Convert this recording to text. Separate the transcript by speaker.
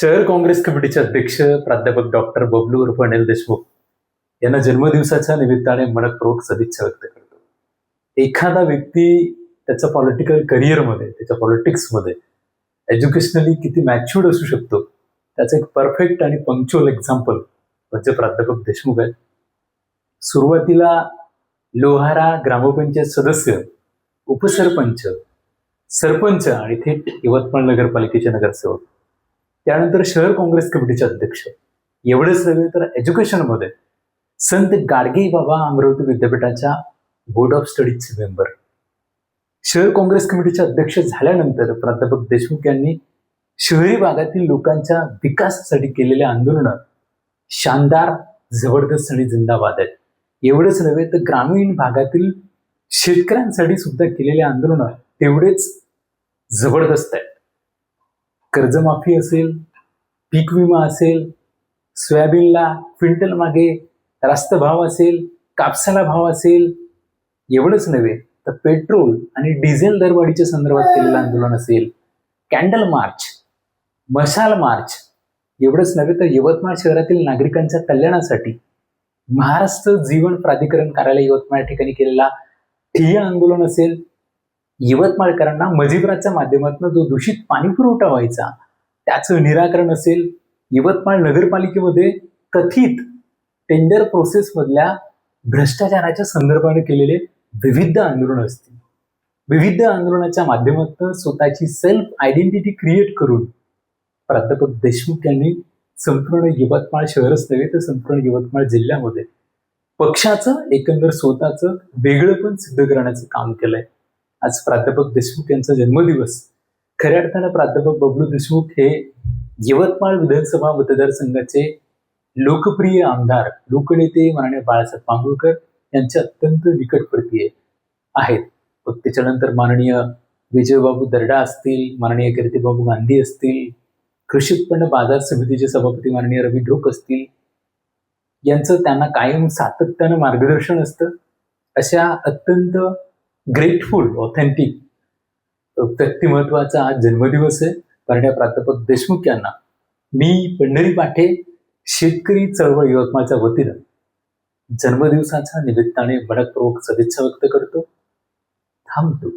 Speaker 1: शहर काँग्रेस कमिटीचे अध्यक्ष प्राध्यापक डॉक्टर बबलू उर्फ अनिल देशमुख यांना जन्मदिवसाच्या निमित्ताने मनपूर्वक सदिच्छा व्यक्त करतो. एखादा व्यक्ती त्याच्या पॉलिटिकल करिअरमध्ये, त्याच्या पॉलिटिक्समध्ये एज्युकेशनली किती मॅच्युअर्ड असू शकतो त्याचं एक परफेक्ट आणि पंक्च्युअल एक्झाम्पल म्हणजे प्राध्यापक देशमुख आहेत. सुरुवातीला लोहारा ग्रामपंचायत सदस्य, उपसरपंच, सरपंच आणि थेट यवतमाळ नगरपालिकेचे नगरसेवक, त्यानंतर शहर काँग्रेस कमिटीचे अध्यक्ष. एवढेच नव्हे तर एज्युकेशनमध्ये संत गाडगे बाबा अमरावती विद्यापीठाच्या बोर्ड ऑफ स्टडीजचे मेंबर. शहर काँग्रेस कमिटीचे अध्यक्ष झाल्यानंतर प्राध्यापक देशमुख यांनी शहरी भागातील लोकांच्या विकासासाठी केलेल्या आंदोलनं शानदार, जबरदस्त आणि जिंदाबाद आहेत. एवढंच नव्हे तर ग्रामीण भागातील शेतकऱ्यांसाठी सुद्धा केलेले आंदोलनं तेवढेच जबरदस्त आहेत. कर्जमाफी असेल, पीक विमा असेल, सोयाबीनला क्विंटल मागे रास्त भाव असेल, कापसाला भाव असेल, एवढंच नव्हे तर पेट्रोल आणि डिझेल दरवाढीच्या संदर्भात केलेलं आंदोलन असेल, कॅन्डल मार्च, मशाल मार्च, एवढंच नव्हे तर यवतमाळ शहरातील नागरिकांच्या कल्याणासाठी महाराष्ट्र जीवन प्राधिकरण कार्यालय यवतमाळ ठिकाणी केलेला ठिय्या आंदोलन असेल, यवतमाळकरांना मजिबराच्या माध्यमातून जो दूषित पाणी पुरवठा व्हायचा त्याचं निराकरण असेल, यवतमाळ नगरपालिकेमध्ये कथित टेंडर प्रोसेसमधल्या भ्रष्टाचाराच्या संदर्भाने केलेले विविध आंदोलन असतील. विविध आंदोलनाच्या माध्यमातून स्वतःची सेल्फ आयडेंटिटी क्रिएट करून प्राध्यापक देशमुख यांनी संपूर्ण यवतमाळ शहरच नव्हे तर संपूर्ण यवतमाळ जिल्ह्यामध्ये पक्षाचं एकंदर स्वतःचं वेगळंपण सिद्ध करण्याचं काम केलंय. आज प्राध्यापक देशमुख यांचा जन्मदिवस. खऱ्या अर्थानं प्राध्यापक बबलू देशमुख हे यवतमाळ विधानसभा मतदारसंघाचे लोकप्रिय आमदार, लोकनेते माननीय बाळासाहेब पांगुळकर यांचे अत्यंत निकटवर्तीय आहेत. त्याच्यानंतर माननीय विजयबाबू दर्डा असतील, माननीय कीर्तिबाबू गांधी असतील, कृषी उत्पन्न बाजार समितीचे सभापती माननीय रवी ढोक असतील, यांचं त्यांना कायम सातत्यानं मार्गदर्शन असतं. अशा अत्यंत ग्रेटफुल, ऑथेंटिक व्यक्तिमत्वाचा आज जन्मदिवस आहे. माननीय प्राध्यापक देशमुख यांना मी पंढरी पाठे शेतकरी चळवळ यवतमाळच्या वतीनं जन्मदिवसाच्या निमित्ताने मनपूर्वक सदिच्छा व्यक्त करतो. थांबतो.